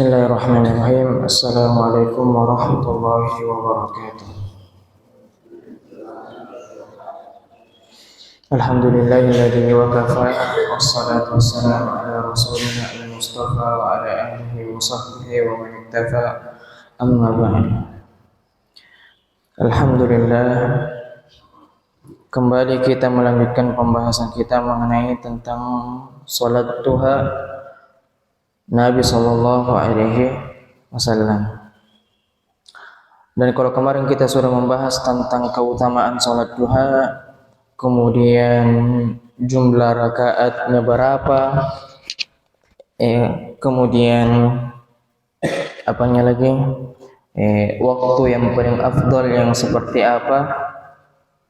Bismillahirrahmanirrahim. Assalamualaikum warahmatullahi wabarakatuh. Alhamdulillahilladzi wa kafa wassalatu wassalamu ala rasulina al-mustafa wa ala alihi wa sahbihi wa man ittafa amma ba'd. Alhamdulillah, kembali kita melanjutkan pembahasan kita mengenai tentang salat duha Nabi Sallallahu Alaihi Wasallam. Dan kalau kemarin kita sudah membahas tentang keutamaan salat duha, kemudian jumlah rakaatnya berapa, kemudian apanya lagi, waktu yang paling afdal yang seperti apa.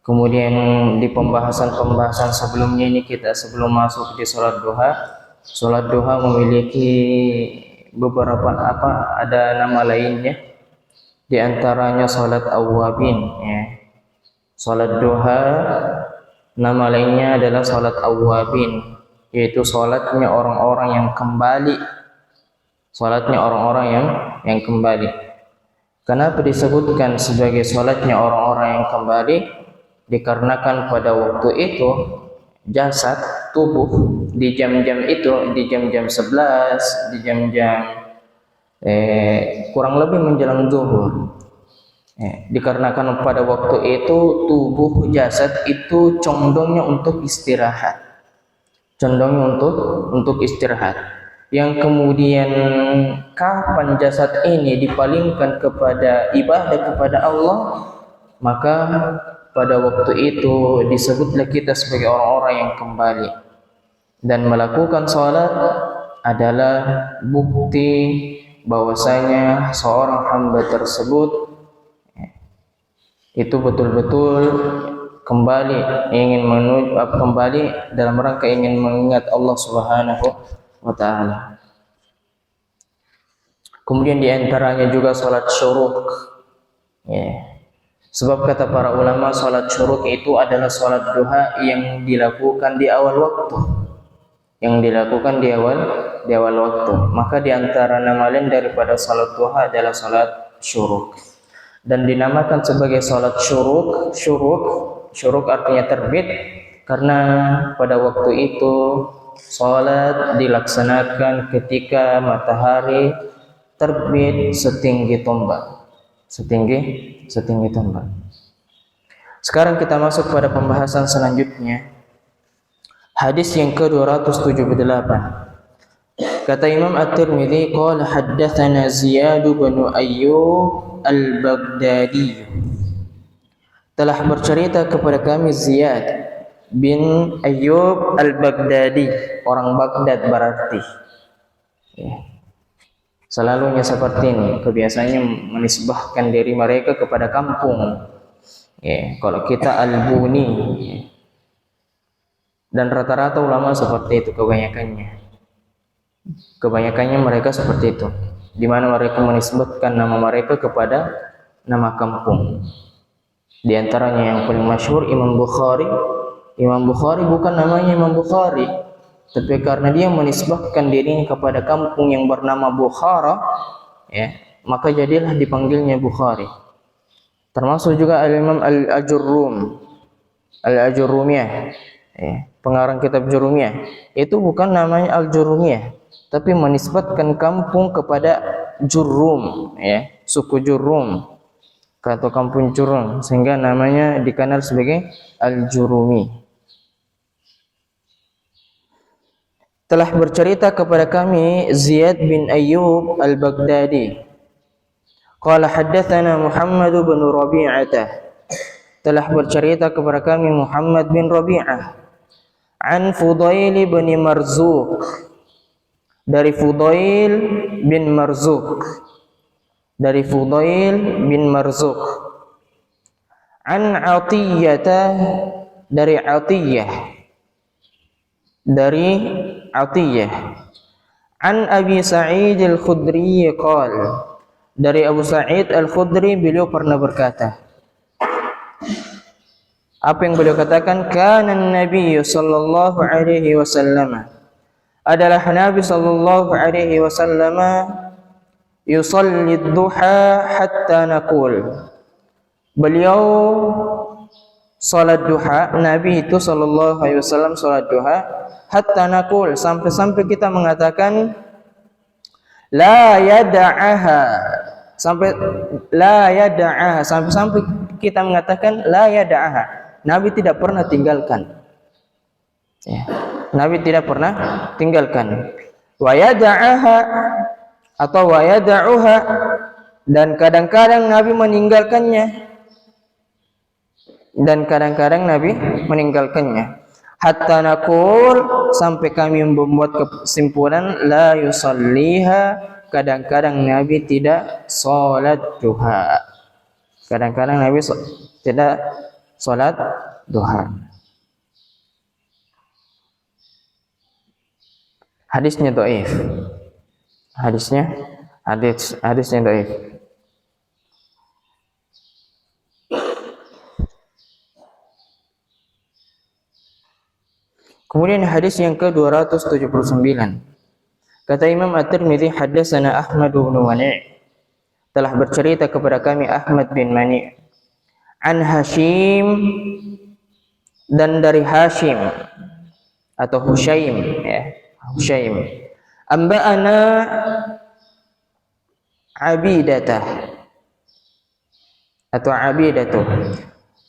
Kemudian di pembahasan sebelumnya ini kita sebelum masuk di salat duha memiliki beberapa ada nama lainnya, di antaranya salat awwabin ya. Salat duha nama lainnya adalah salat awwabin, yaitu salatnya orang-orang yang kembali. Salatnya orang-orang yang kembali. Kenapa disebutkan sebagai salatnya orang-orang yang kembali? Dikarenakan pada waktu itu jasad tubuh di jam-jam itu, di jam-jam 11, di jam-jam kurang lebih menjelang zuhur. Dikarenakan pada waktu itu tubuh jasad itu condongnya untuk istirahat. Condongnya untuk istirahat. Yang kemudian kapan jasad ini dipalingkan kepada ibadah kepada Allah, maka pada waktu itu disebutlah kita sebagai orang-orang yang kembali. Dan melakukan salat adalah bukti bahwasanya seorang hamba tersebut itu betul-betul kembali, ingin kembali dalam rangka ingin mengingat Allah Subhanahu wa taala. Kemudian di antaranya juga salat syuruk. Sebab kata para ulama, salat syuruk itu adalah salat duha yang dilakukan di awal waktu. Maka di antara nama lain daripada salat duha adalah salat syuruk. Dan dinamakan sebagai salat syuruk. Syuruk artinya terbit, karena pada waktu itu salat dilaksanakan ketika matahari terbit setinggi tombak. Setinggi tombak. Sekarang kita masuk pada pembahasan selanjutnya. Hadis yang ke-278. Kata Imam At-Tirmidzi, qala haddatsana Ziyad bin Ayyub Al-Baghdadi. Telah bercerita kepada kami Ziyad bin Ayyub Al-Baghdadi, orang Baghdad berarti. Selalunya seperti ini, kebiasaannya menisbahkan diri mereka kepada kampung. Kalau kita Al-Buni, dan rata-rata ulama seperti itu kebanyakannya mereka seperti itu, di mana mereka menisbahkan nama mereka kepada nama kampung. Di antaranya yang paling masyhur Imam Bukhari. Imam Bukhari bukan namanya Imam Bukhari, tapi karena dia menisbahkan dirinya kepada kampung yang bernama Bukhara, maka jadilah dipanggilnya Bukhari. Termasuk juga Al-Imam Al-Ajurrumiyah, pengarang kitab Jurumiyah. Itu bukan namanya Al-Jurumiyah, tapi menisbatkan kampung kepada Jurrum, suku Jurrum atau kampung Jurrum, sehingga namanya dikenal sebagai Al-Jurumi. Telah bercerita kepada kami Ziyad bin Ayyub Al-Baghdadi. Qala haddatsana Muhammad bin Rabi'ah. Telah bercerita kepada kami Muhammad bin Rabi'ah an Fudail bin Marzuq, dari Fudail bin Marzuq, an Atiyah, dari Atiyah, an Abi Sa'id Al-Khudri qala, dari Abu Sa'id Al-Khudri beliau pernah berkata. Apa yang beliau katakan? Kana Nabi sallallahu alaihi wasallam, adalah Nabi sallallahu alaihi wasallam yusalli duha hatta naqul. Beliau salat duha, Nabi itu sallallahu alaihi wasallam salat duha hatta naqul, sampai kita mengatakan la yada'aha, sampai kita mengatakan la yada'aha. Nabi tidak pernah tinggalkan. Ya. Nabi tidak pernah tinggalkan. Wa yada'aha atau wa yada'uha, dan kadang-kadang Nabi meninggalkannya. Hatta naqul, sampai kami membuat kesimpulan la yusalliha, kadang-kadang Nabi tidak salat duha. Kadang-kadang Nabi tidak salat duha. Hadisnya dhaif. Hadisnya dhaif. Kemudian hadis yang ke-279. Kata Imam At-Tirmidzi, haddatsana Ahmad bin Mani', telah bercerita kepada kami Ahmad bin Mani', an Hashim, dan dari Hashim atau Hushaim, ya, Hushaim. Amba'ana Abidatah atau Abidatuh,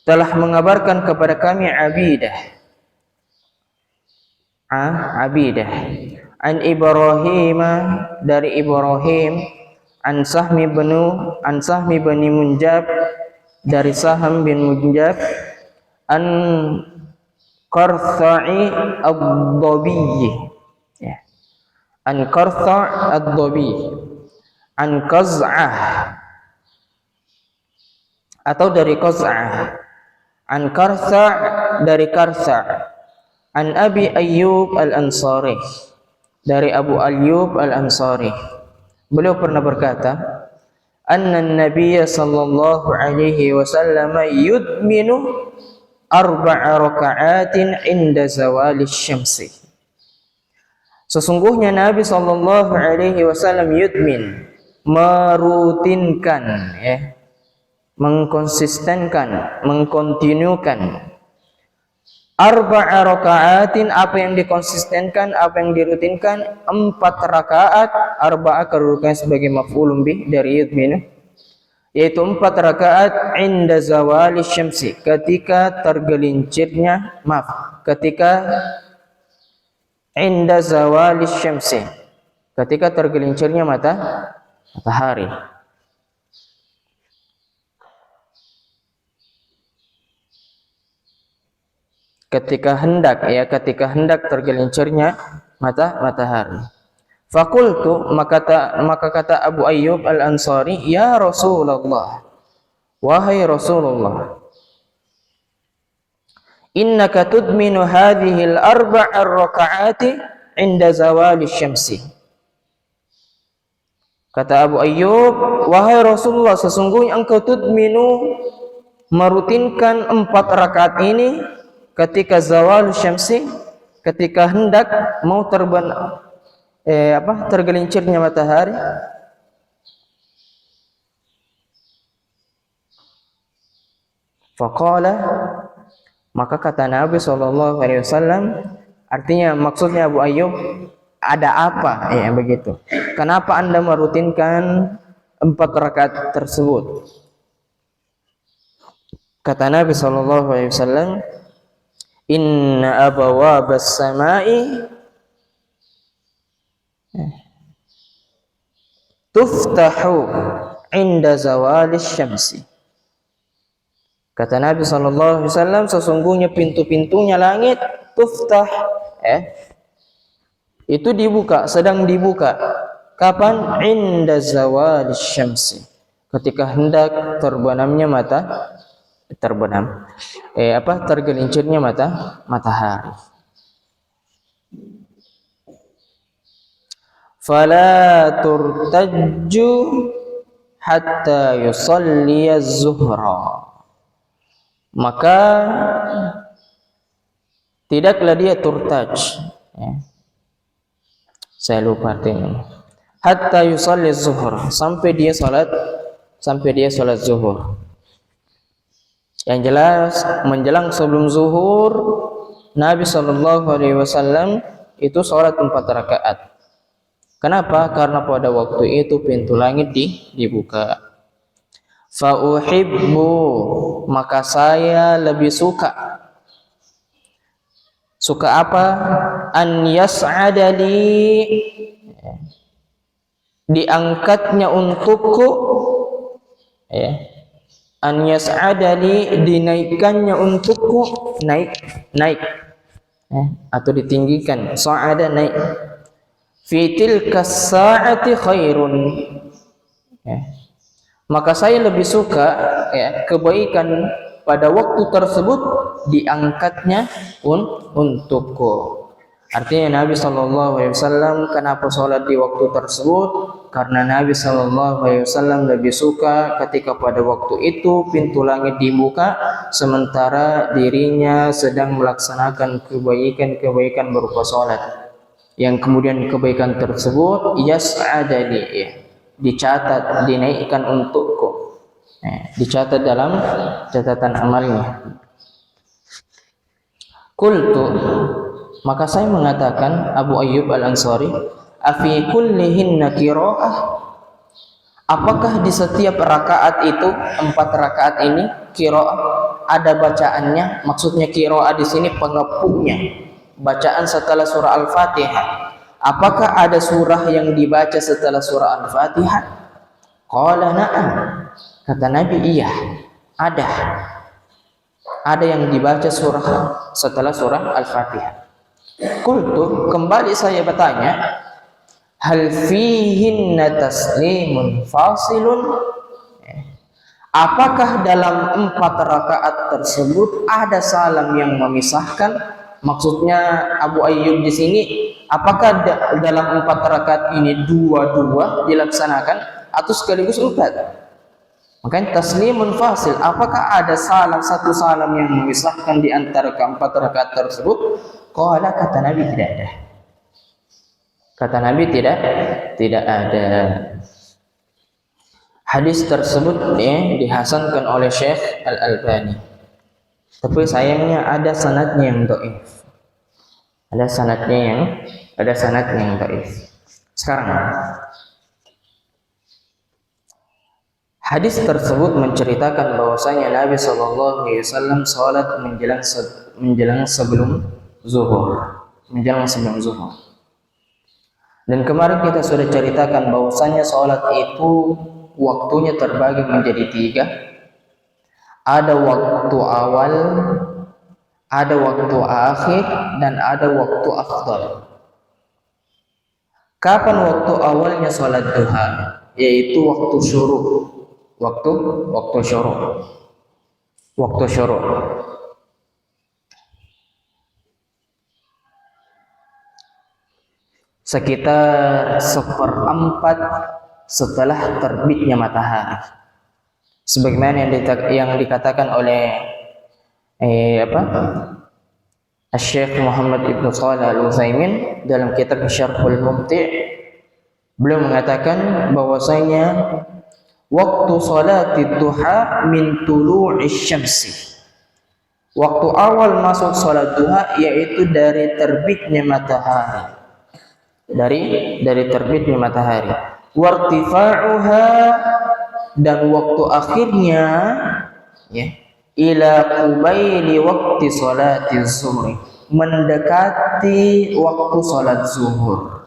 telah mengabarkan kepada kami Abidah. Abidah an Ibrahim, dari Ibrahim, an Sahmi bin Munjab, dari Saham bin Munjab, an Qartha'i ad-Dhabi, ya, an Qartha' ad-Dhabi, an Qaz'ah atau dari Qaz'ah, an Qartha' dari Qartha', an Abi Ayyub al-Ansari, dari Abu Ayyub al-Ansari. Beliau pernah berkata, anna an-nabiy sallallahu alaihi wasallam yudminu 4 raka'atin inda zawali syamsi. Sesungguhnya Nabi sallallahu alaihi wasallam yudmin, merutinkan, ya, mengkonsistenkan, mengkontinukan 4 raka'atin, apa yang dikonsistenkan, apa yang dirutinkan, 4 rakaat. Arba'ah kedudukannya sebagai maf'ulun bih dari yudminu, yaitu 4 rakaat inda zawali syamsi, ketika tergelincirnya, inda zawali syamsi, ketika tergelincirnya matahari. Ketika hendak tergelincirnya matahari. Fakultu, maka kata Abu Ayyub al-Ansari, ya Rasulullah, wahai Rasulullah, innaka tudminu hadhihi al-4 raka'ati inda zawali syamsi. Kata Abu Ayyub, wahai Rasulullah, sesungguhnya engkau tudminu, merutinkan 4 rakaat ini ketika zawal syamsi, ketika hendak mau tergelincirnya matahari. Faqala, maka kata Nabi sallallahu alaihi wasallam, artinya maksudnya Abu Ayyub, ada apa, ya begitu, kenapa Anda merutinkan 4 rakaat tersebut? Kata Nabi sallallahu alaihi wasallam, inna abwabas samai tuftahu inda zawalis syamsi. Kata Nabi sallallahu alaihi wasallam, sesungguhnya pintu-pintunya langit tuftah, itu dibuka, sedang dibuka. Kapan? Inda zawalis syamsi, ketika hendak tergelincirnya matahari. Fala turtajju hatta yusalli az-zuhra, maka tidaklah dia turtaj, ya. Saya lupa artinya. hatta yusalli zuhur, sampai dia salat zuhur. Yang jelas menjelang sebelum zuhur Nabi Shallallahu Alaihi Wasallam itu sholat 4 rakaat. Kenapa? Karena pada waktu itu pintu langit dibuka. Fauhibbu, maka saya lebih suka apa? An yas'adali, diangkatnya untukku, ya. An yas'adali, dinaikkannya untukku, naik, atau ditinggikan. Sa'ada, naik. Fi tilka sa'ati khairun, maka saya lebih suka, kebaikan pada waktu tersebut diangkatnya untukku. Artinya Nabi SAW kenapa sholat di waktu tersebut? Karena Nabi SAW lebih suka ketika pada waktu itu pintu langit dibuka, sementara dirinya sedang melaksanakan kebaikan berupa sholat. Yang kemudian kebaikan tersebut yas'adani, dicatat, dinaikkan untukku, dicatat dalam catatan amalnya. Qultu, maka saya mengatakan, Abu Ayyub Al-Ansari, afi kullihinna qiraah, apakah di setiap rakaat itu, 4 rakaat ini, qiraah, ada bacaannya? Maksudnya qiraah di sini pengepungnya, bacaan setelah surah Al-Fatihah. Apakah ada surah yang dibaca setelah surah Al-Fatihah? Qala na'am, kata Nabi, iya, ada yang dibaca surah setelah surah Al-Fatihah. Qultu, kembali saya bertanya, hal fihinna taslimun fasilun, apakah dalam 4 rakaat tersebut ada salam yang memisahkan? Maksudnya Abu Ayyub di sini, apakah dalam 4 rakaat ini dua-dua dilaksanakan atau sekaligus 4? Makanya taslimun fasil, apakah ada satu salam yang memisahkan di antara keempat rakaat tersebut? Qala, kata Nabi, tidak ada. Kata Nabi, tidak ada. Hadis tersebut dihasankan oleh Syekh Al-Albani. Tapi sayangnya ada sanadnya yang dhaif. Ada sanadnya yang dhaif. Sekarang hadis tersebut menceritakan bahwasanya Nabi SAW salat menjelang sebelum zuhur. Dan kemarin kita sudah ceritakan bahwasanya salat itu waktunya terbagi menjadi 3. Ada waktu awal, ada waktu akhir, dan ada waktu afdal. Kapan waktu awalnya salat duha? Yaitu waktu syuruk. Waktu syuruk. Sekitar 1/4 setelah terbitnya matahari. Sebagaimana yang dikatakan oleh Syekh Muhammad Ibn Shalih Al-Utsaimin dalam kitab Syarhul Mumti', beliau mengatakan bahwasanya waktu salatid duha min tulu'isy syamsi. Waktu awal masuk salat duha yaitu dari terbitnya matahari. Dari terbitnya matahari. Wartifa'uha, dan waktu akhirnya ila qubaili waqti salatiz zuhur, mendekati waktu salat zuhur.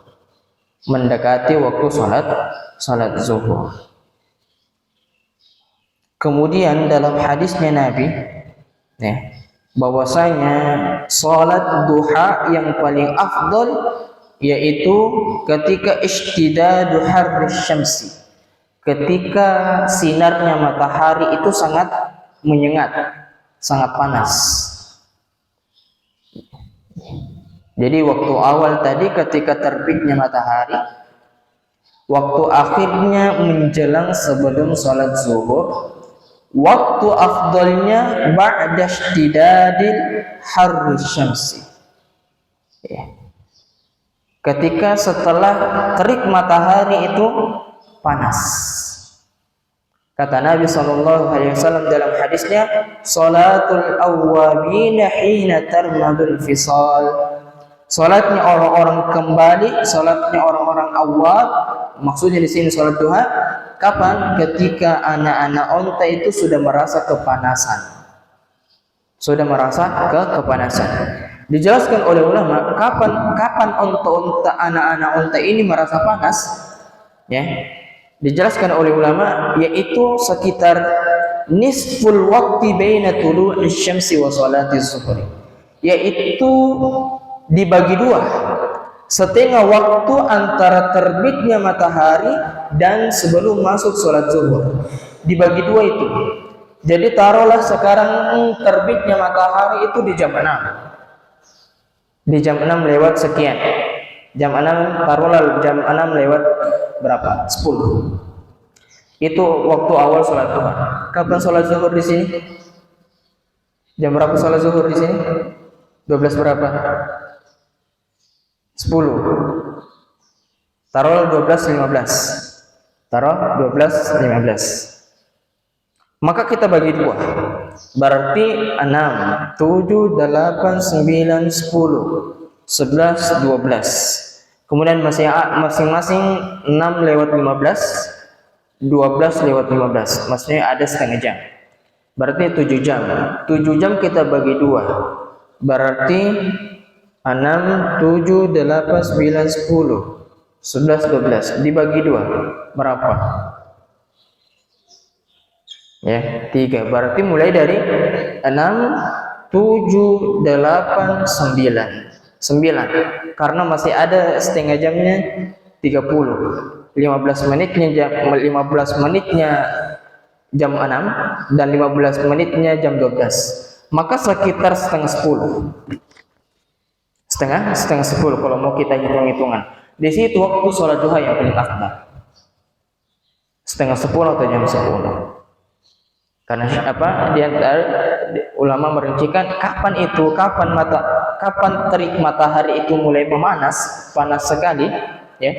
Salat zuhur. Kemudian dalam hadisnya Nabi bahwasanya salat duha yang paling afdal yaitu ketika ishtidadu harris syamsi, ketika sinarnya matahari itu sangat menyengat, sangat panas. Jadi waktu awal tadi ketika terbitnya matahari, waktu akhirnya menjelang sebelum salat zuhur, waktu afdalnya ba'da ishtidadil harris syamsi. ketika setelah terik matahari itu panas. Kata Nabi SAW dalam hadisnya, "Salatul awwabina hina tarmadul fisal." Salatnya orang-orang kembali, salatnya orang-orang awwab, maksudnya di sini salat duha, kapan? Ketika anak-anak onta itu sudah merasa kepanasan. Sudah merasa kepanasan. Dijelaskan oleh ulama, kapan onta-onta, anak-anak onta ini merasa panas? Ya. Dijelaskan oleh ulama, yaitu sekitar nisful waqti baina tulu'i syamsi wa salati zuhri, yaitu dibagi dua, setengah waktu antara terbitnya matahari dan sebelum masuk sholat zuhur. Dibagi dua itu. Jadi taruhlah sekarang terbitnya matahari itu di jam 6. Di jam 6 lewat sekian. Jam 6, taruhlah jam 6 lewat berapa? 10. Itu waktu awal sholat zuhur. Kapan sholat zuhur di sini? Jam berapa sholat zuhur di sini? 12 berapa? 10. Taruh 12.15. Taruh 12.15. Maka kita bagi dua. Berarti 6, 7, 8, 9, 10, 11, 12. Kemudian masing-masing 6 lewat 15, 12 lewat 15. Maksudnya ada setengah jam. Berarti 7 jam. 7 jam kita bagi dua. Berarti 6, 7, 8, 9, 10, 11, 12 dibagi 2 berapa? Ya, 3. Berarti mulai dari 6, 7, 8, 9. 9. Karena masih ada setengah jamnya 30. 15 menitnya jam 6 dan 15 menitnya jam 12. Maka sekitar setengah 10. Setengah 10 kalau mau kita hitung-hitungan. Di situ waktu sholat duha yang paling afdal. Setengah 10 atau jam 10. Karena apa? Di antara ulama merincikan kapan itu, kapan terik matahari itu mulai memanas, panas sekali, ya.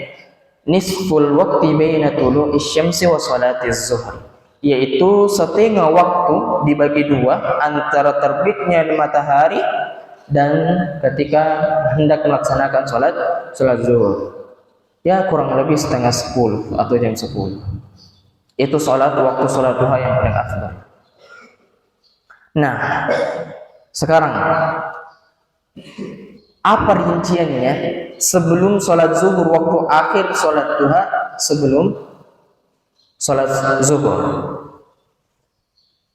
Nisful waqti baina tulu'i syamsi wa salatiz zuhur. Yaitu setengah waktu dibagi dua antara terbitnya matahari dan ketika hendak melaksanakan sholat zuhur. Ya kurang lebih setengah 10 atau jam 10. Itu waktu sholat duha yang paling afdal. Nah, sekarang apa rinciannya sebelum sholat zuhur, waktu akhir sholat duha sebelum sholat zuhur?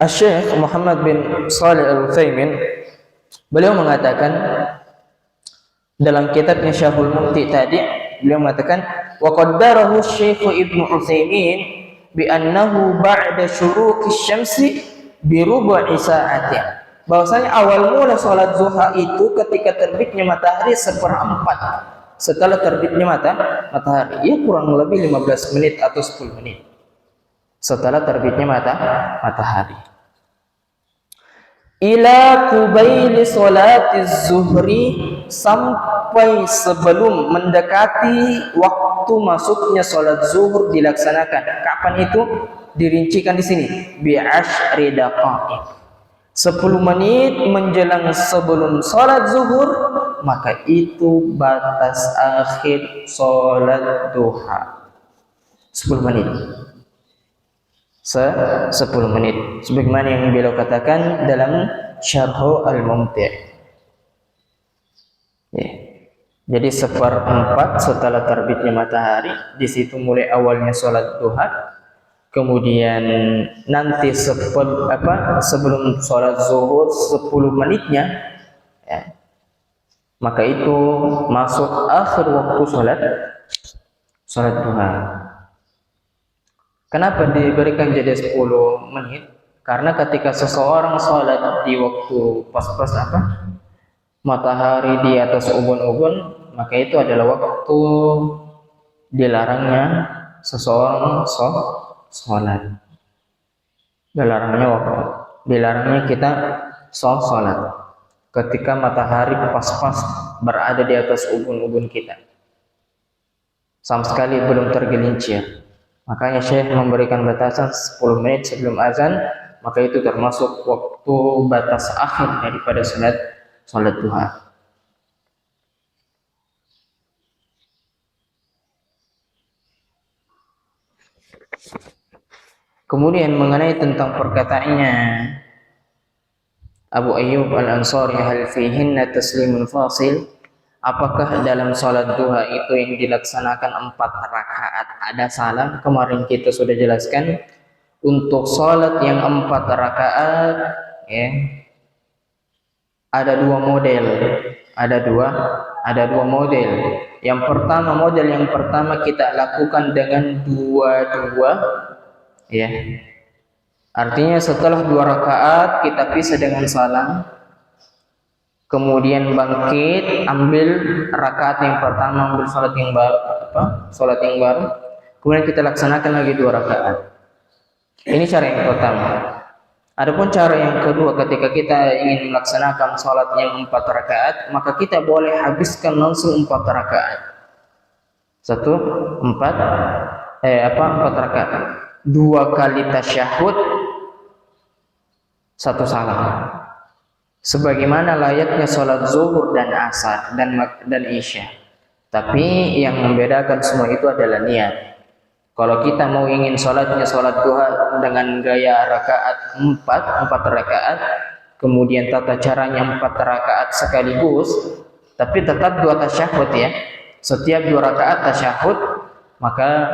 Syekh Muhammad bin Shalih Al-Utsaimin beliau mengatakan dalam kitabnya Syarhul Mumti tadi, beliau mengatakan wa qaddarahu Syekh Ibnu Utsaimin bi annahu ba'da syuruqi syamsi bi rubu'i sa'atin. Bahwasanya awal mula salat zuha itu ketika terbitnya matahari 1/4 setelah terbitnya matahari. Ya kurang lebih 15 menit atau 10 menit setelah terbitnya matahari. Ila qubaili salatiz zuhri, sampai sebelum mendekati waktu masuknya salat zuhur dilaksanakan. Kapan itu? Dirincikan di sini bi asyri daqaiq. 10 menit menjelang sebelum salat zuhur, maka itu batas akhir salat duha. 10 menit. 10 menit sebagaimana yang beliau katakan dalam Syarh Al-Mumti'. Ya. Jadi 1/4 setelah terbitnya matahari, di situ mulai awalnya salat duha. Kemudian nanti sebelum salat zuhur 10 menitnya, ya, maka itu masuk akhir waktu salat duha. Kenapa diberikan jadi 10 menit? Karena ketika seseorang sholat di waktu pas-pas matahari di atas ubun-ubun, maka itu adalah waktu dilarangnya seseorang sholat. Dilarangnya kita sholat ketika matahari pas-pas berada di atas ubun-ubun kita. sama sekali belum tergelincir. Makanya Syekh memberikan batasan 10 menit sebelum azan, maka itu termasuk waktu batas akhir daripada salat duha. Kemudian mengenai tentang perkataannya Abu Ayyub Al-Ansari, hal fihinna taslimun fasil, apakah dalam salat duha itu yang dilaksanakan 4 rakaat ada salam? Kemarin kita sudah jelaskan untuk salat yang 4 rakaat ya, ada dua model. Ada dua model. Model yang pertama kita lakukan dengan dua-dua ya. Artinya setelah 2 rakaat kita pisah dengan salam, kemudian bangkit, ambil rakaat yang pertama, ambil salat yang baru, kemudian kita laksanakan lagi 2 rakaat. Ini cara yang pertama. Adapun cara yang kedua, ketika kita ingin melaksanakan salat yang 4 rakaat, maka kita boleh habiskan langsung 4 rakaat. 4 rakaat. 2 kali tasyahud, 1 salam. Sebagaimana layaknya salat zuhur dan asar dan isya. Tapi yang membedakan semua itu adalah niat. Kalau kita mau ingin salatnya salat duha dengan gaya rakaat 4 rakaat, kemudian tata caranya 4 rakaat sekaligus, tapi tetap 2 tasyahud ya. Setiap 2 rakaat tasyahud, maka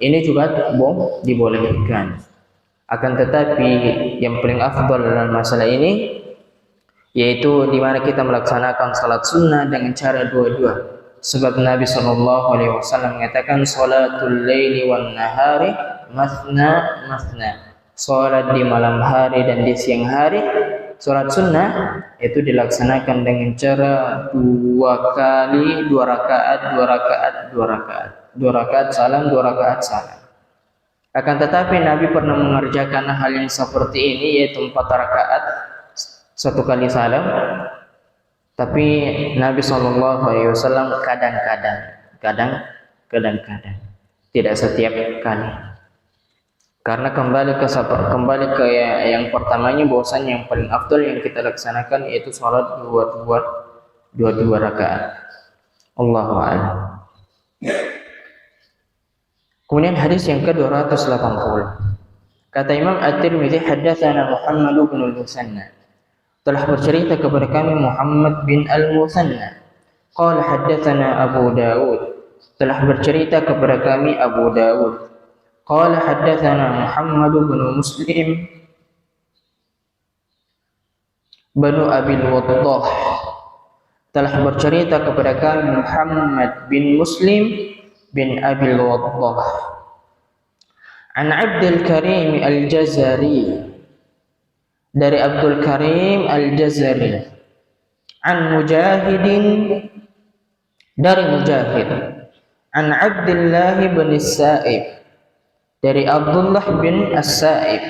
ini juga dibolehkan. Akan tetapi yang paling afdal dalam masalah ini yaitu di mana kita melaksanakan salat sunnah dengan cara dua-dua. Sebab Nabi SAW mengatakan salatul laili wan nahari masna masna. Salat di malam hari dan di siang hari, salat sunnah itu dilaksanakan dengan cara 2 kali 2 rakaat 2 rakaat 2 rakaat. 2 rakaat salam, 2 rakaat salam. Akan tetapi Nabi pernah mengerjakan hal yang seperti ini, yaitu 4 rakaat 1 kali salam. Tapi Nabi SAW kadang-kadang, tidak setiap kali. Karena kembali ke yang pertamanya, bahwasanya yang paling afdal yang kita laksanakan yaitu salat 2 rakaat. Allahu a'lam. Kemudian hadis yang ke-280. Kata Imam At-Tirmidzi, haddatsana Muhammad bin al-Musanna, telah bercerita kepada kami Muhammad bin al-Musanna. Qala haddatsana Abu Dawud, telah bercerita kepada kami Abu Dawud. Qala haddatsana Muhammad bin Muslim bin Abil Waddah, telah bercerita kepada kami Muhammad bin Muslim bin Abil Waddah. An Abdul Karim Al-Jazari, dari Abdul Karim Al-Jazari. An Mujahidin, dari Mujahid. An Abdullah bin As-Sa'ib, dari Abdullah bin As-Sa'ib.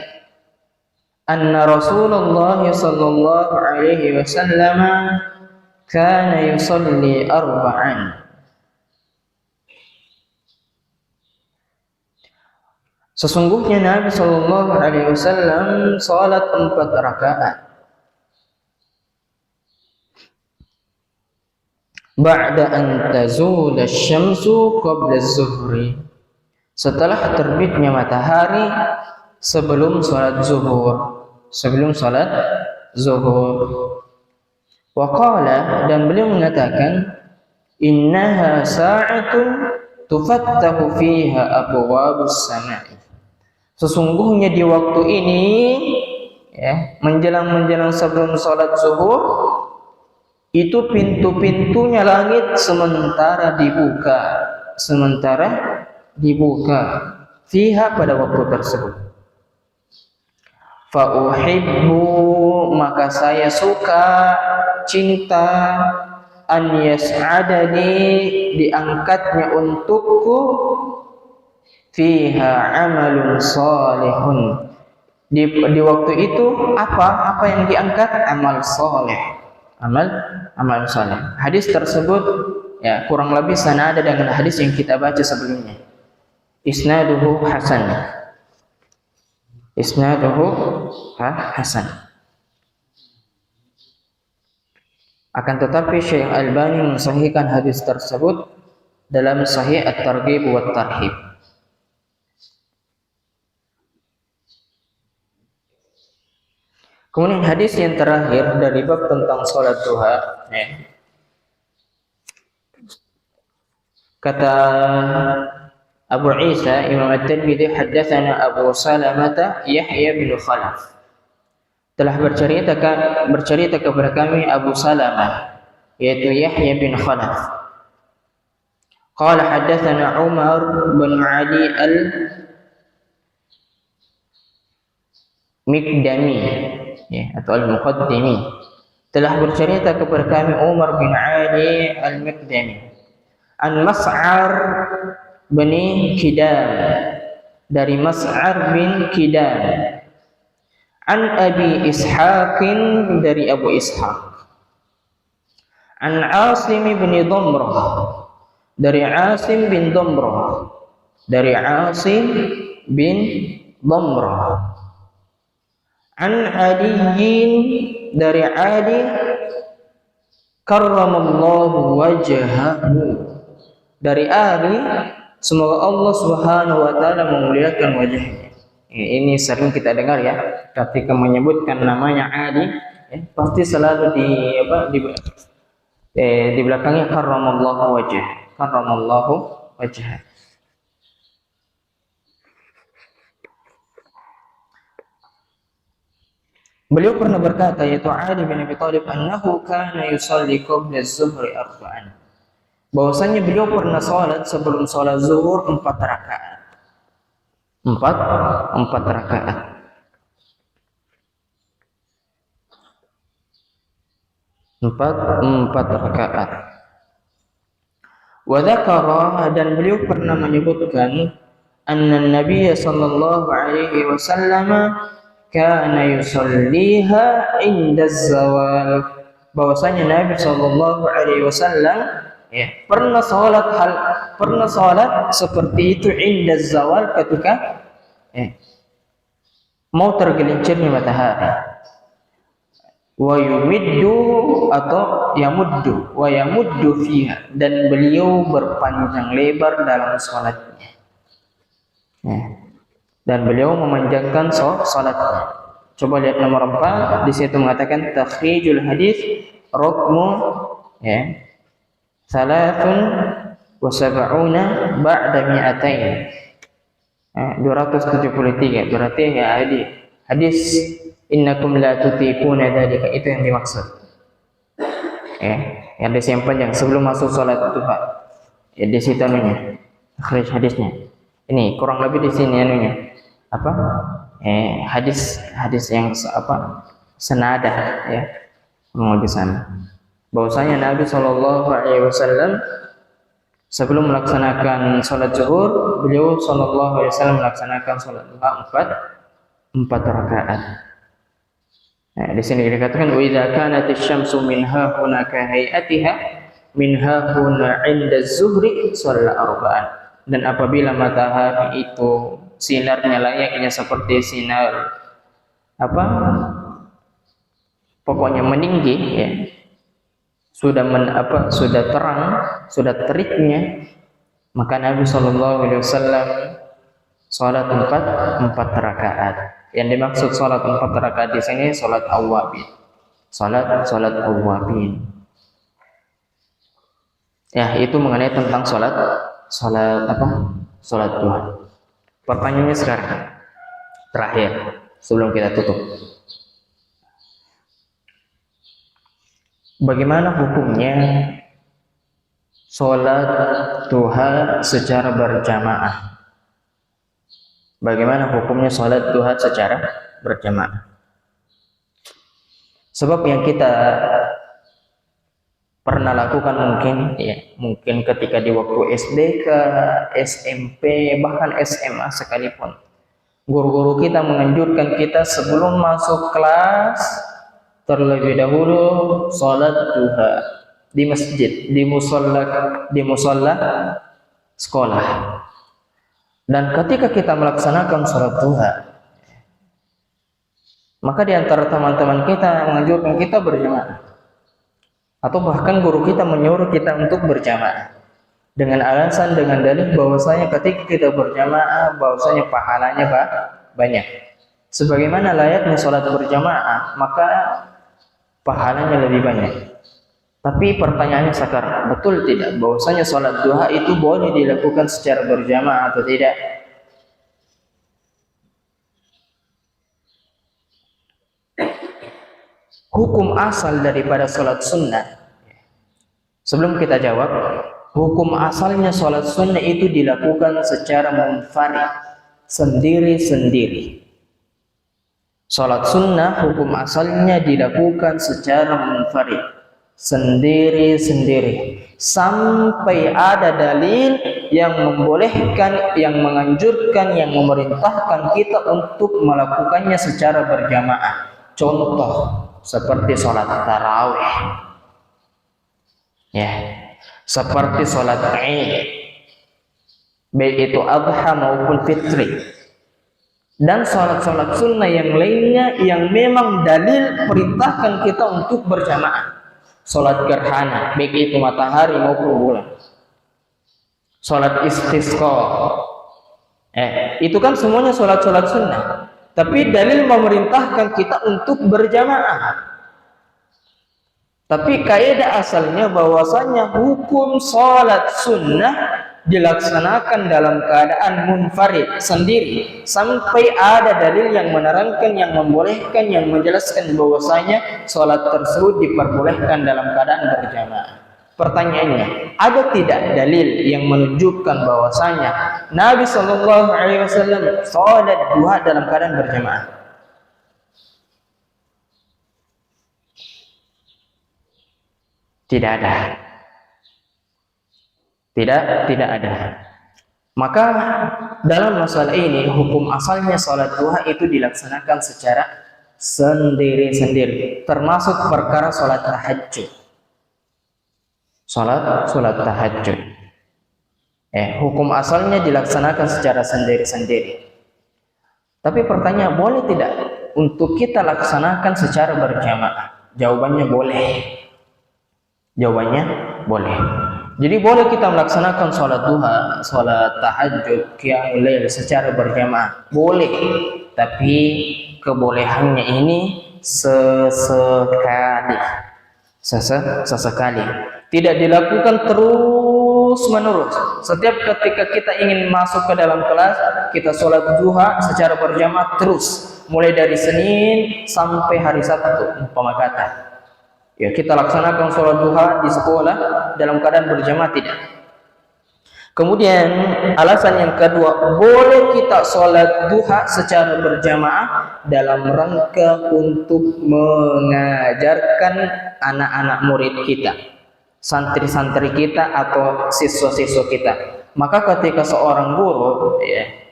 Anna Rasulullah sallallahu alaihi wasallam kana yusalli 4. Sesungguhnya Nabi sallallahu alaihi wasallam salat 4 rakaat. Ba'da an tazula asy-syamsu qabla az-zuhri, setelah terbitnya matahari sebelum salat zuhur. Wa qala, dan beliau mengatakan, innaha sa'atun tufattahu fiha abwabus sama'i. Sesungguhnya di waktu ini ya, menjelang sebelum salat zuhur, itu pintu-pintunya langit sementara dibuka fiha, pada waktu tersebut. Fa uhibbu, maka saya suka, cinta, an yas'adani, diangkatnya untukku, fiha amalun salihun, di waktu itu apa yang diangkat? Amal saleh. Hadis tersebut ya kurang lebih senada dengan hadis yang kita baca sebelumnya. Isnaduhu hasan. Isnaduhu hasan. Akan tetapi Syekh Albani mensahihkan hadis tersebut dalam Sahih At-Targhib wa Tarhib. Kemudian hadis yang terakhir dari bab tentang salat duha, ya. Kata Abu Isa Imam At-Tirmidzi, haddatsana Abu Salamah Yahya bin Khalaf. Telah bercerita kepada kami Abu Salamah, yaitu Yahya bin Khalaf. Qala haddatsana Umar bin Ali al-Miqdami, ya, atau al-Muqaddimi. Telah bercerita kepada kami Umar bin Ali al-Miqdami an Mas'ar bin Kidam, dari Mas'ar bin Kidam, an Abi Ishaqin, dari Abu Ishaq, an Asim bin Damrah, dari Asim bin Damrah, dari Asim bin Damrah, an Aliyin, dari Ali karramallahu wajhahu, dari Ali semoga Allah Subhanahu wa taala memuliakan wajahnya. Ini sering kita dengar ya, ketika menyebutkan namanya Ali, ya, pasti selalu di belakangnya karramallahu wajah, karramallahu wajah. Beliau pernah berkata, yaitu Ali bin Abi Thalib, annahu kana yusalli qabla az-zuhri arba'an. Bahwasanya beliau pernah salat sebelum salat zuhur 4 rakaat. 4 rakaat. 4 rakaat. Wa dzakara, dan beliau pernah menyebutkan anna Nabiy sallallahu alaihi wasallam kana yusalliha inda zawal, bahwasanya Nabi sallallahu alaihi wasallam, ya, pernah salat seperti itu inda zawal, ketika mau tergelincirnya matahari. Wa yumiddu, atau yamuddu, wa yamuddu fiha, dan beliau berpanjang lebar dalam salatnya, ya, dan beliau memanjangkan salatnya. Coba lihat nomor 4, di situ mengatakan takhrijul hadis raqmu, ya, 73 ba'da mi'atain, 273, berarti ya hadis innakum la tutiquna dzalika, itu yang dimaksud, ya, hadis yang panjang sebelum masuk salat duha, ya, di situ anunya takhrij hadisnya. Ini kurang lebih di sini anunya hadis yang senada, ya, mau di sana. Bahwasanya Nabi Shallallahu Alaihi Wasallam sebelum melaksanakan sholat zuhur, beliau Shallallahu Alaihi Wasallam melaksanakan sholat duha 4 rakaat. Nah, di sini dikatakan wa idza kanat asy-syamsu min hahuna ka hayatiha min hahuna 'inda az-zuhri shalla arba'an. Dan apabila matahari itu sinarnya layaknya seperti sinar pokoknya meninggi, ya, sudah terang, sudah teriknya, maka Nabi Shallallahu Alaihi Wasallam salat 4 rakaat. Yang dimaksud salat 4 rakaat di sini salat awwabin, salat awwabin. Ya, itu mengenai tentang salat duha. Pertanyaannya sekarang terakhir sebelum kita tutup. Bagaimana hukumnya sholat duha secara berjamaah? Bagaimana hukumnya sholat duha secara berjamaah? Sebab yang kita pernah lakukan mungkin ketika di waktu SD, SMP, bahkan SMA sekalipun, guru-guru kita menganjurkan kita sebelum masuk kelas terlebih dahulu sholat duha. di masjid, di musola sekolah. Dan ketika kita melaksanakan sholat duha, maka di antara teman-teman kita menganjurkan kita berjamaah, atau bahkan guru kita menyuruh kita untuk berjamaah dengan alasan, dengan dalih bahwasanya ketika kita berjamaah bahwasanya pahalanya banyak. Sebagaimana layaknya sholat berjamaah, maka pahalanya lebih banyak. Tapi pertanyaannya sekarang, betul tidak bahwasanya sholat duha itu boleh dilakukan secara berjamaah atau tidak? Hukum asal daripada sholat sunnah, sebelum kita jawab, hukum asalnya sholat sunnah itu dilakukan secara munfarid, sendiri-sendiri. Sholat sunnah hukum asalnya dilakukan secara munfarid, sendiri-sendiri, sampai ada dalil yang membolehkan, yang menganjurkan, yang memerintahkan kita untuk melakukannya secara berjamaah. Contoh seperti sholat tarawih, ya, seperti sholat Id, baik itu adha maupun fitri, dan sholat-sholat sunnah yang lainnya yang memang dalil perintahkan kita untuk berjamaah. Sholat gerhana, baik itu matahari maupun bulan, sholat istisqa, itu kan semuanya sholat-sholat sunnah, tapi dalil memerintahkan kita untuk berjamaah. Tapi kaidah asalnya bahwasanya hukum sholat sunnah dilaksanakan dalam keadaan munfarid, sendiri, sampai ada dalil yang menerangkan, yang membolehkan, yang menjelaskan bahwasanya sholat tersebut diperbolehkan dalam keadaan berjamaah. Pertanyaannya, ada tidak dalil yang menunjukkan bahwasanya Nabi Shallallahu Alaihi Wasallam sholat duha dalam keadaan berjamaah? Tidak ada. Tidak ada. Maka dalam masalah ini hukum asalnya sholat duha itu dilaksanakan secara sendiri-sendiri, termasuk perkara sholat tahajud. Sholat tahajud, hukum asalnya dilaksanakan secara sendiri-sendiri. Tapi pertanyaan, boleh tidak untuk kita laksanakan secara berjamaah? Jawabannya boleh. Jawabannya boleh. Jadi boleh kita melaksanakan sholat duha, sholat tahajud, qiyamul lail secara berjamaah. Boleh. Tapi kebolehannya ini sesekali. Sesekali. Tidak dilakukan terus menerus. Setiap ketika kita ingin masuk ke dalam kelas, kita sholat duha secara berjamaah terus. Mulai dari Senin sampai hari Sabtu, umpama kata. Ya, kita laksanakan sholat duha di sekolah dalam keadaan berjamaah, tidak. Kemudian alasan yang kedua, boleh kita sholat duha secara berjamaah dalam rangka untuk mengajarkan anak-anak murid kita, santri-santri kita atau siswa-siswa kita. Maka ketika seorang guru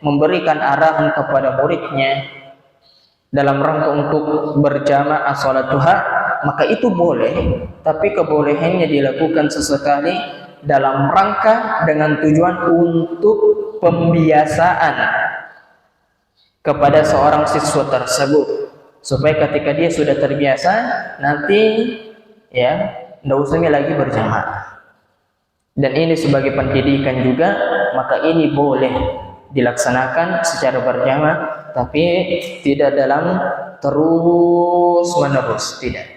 memberikan arahan kepada muridnya dalam rangka untuk berjamaah sholat duha, maka itu boleh, tapi kebolehannya dilakukan sesekali dalam rangka dengan tujuan untuk pembiasaan kepada seorang siswa tersebut, supaya ketika dia sudah terbiasa nanti tidak usahnya lagi berjamaah. Dan ini sebagai pendidikan juga, maka ini boleh dilaksanakan secara berjamaah, tapi tidak dalam terus menerus, tidak.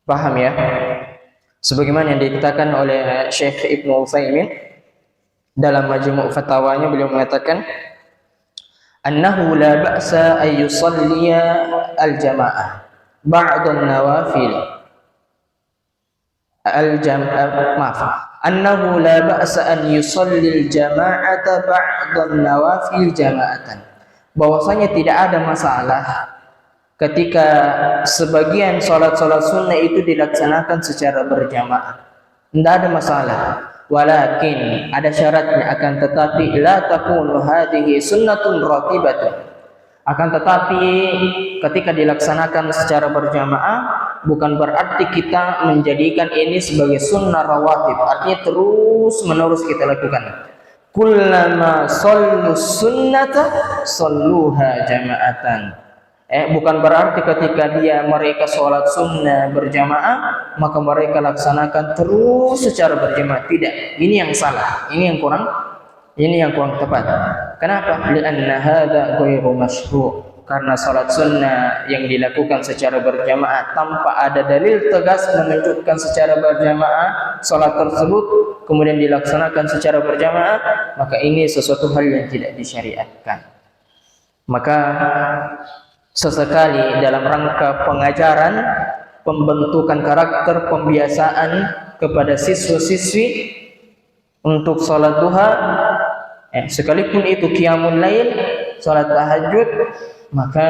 Paham ya? Sebagaimana yang dikatakan oleh Syekh Ibnu Utsaimin dalam Majmu' Fatawanya, beliau mengatakan annahu la ba'sa ay yusalliya al-jama'ah ba'd an-nawafil annahu la ba'sa an yusalli al-jama'ata ba'd an-nawafil jama'atan, bahwasanya tidak ada masalah ketika sebagian sholat-sholat sunnah itu dilaksanakan secara berjamaah, tidak ada masalah. Walakin ada syaratnya, akan tetapi la takunu hadhihi sunnatun ratibatun, akan tetapi ketika dilaksanakan secara berjamaah bukan berarti kita menjadikan ini sebagai sunnah rawatib, artinya terus menerus kita lakukan. Kullama sallu sunnata salluha jama'atan. Bukan berarti ketika mereka sholat sunnah berjamaah maka mereka laksanakan terus secara berjamaah. Tidak, ini yang salah, ini yang kurang tepat. Kenapa? Li'anna hadza ghairu masyru'. Karena sholat sunnah yang dilakukan secara berjamaah tanpa ada dalil tegas menunjukkan secara berjamaah sholat tersebut kemudian dilaksanakan secara berjamaah, maka ini sesuatu hal yang tidak disyariatkan. Maka sesekali dalam rangka pengajaran, pembentukan karakter, pembiasaan kepada siswa-siswi untuk sholat duha, sekalipun itu qiyamul lail, sholat tahajud, maka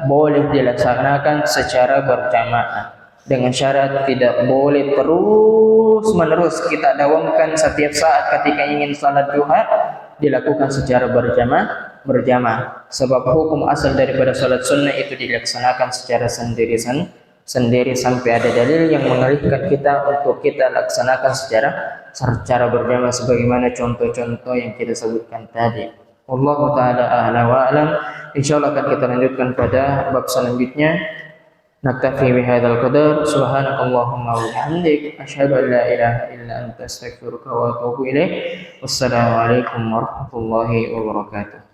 boleh dilaksanakan secara berjamaah dengan syarat tidak boleh terus menerus kita dawamkan setiap saat ketika ingin sholat duha dilakukan secara berjamaah. Sebab hukum asal daripada sholat sunnah itu dilaksanakan secara sendiri sampai ada dalil yang mengalihkan kita untuk kita laksanakan secara berjamaah sebagaimana contoh-contoh yang kita sebutkan tadi. Wallahu ta'ala a'la wa a'lam. Insyaallah akan kita lanjutkan pada bab selanjutnya. Naktafi bihadzal qadar. Subhanakallahumma wa bihamdik asyhadu an la ilaha illa anta astaghfiruka wa atubu ilaik. Wassalamu alaikum warahmatullahi wabarakatuh.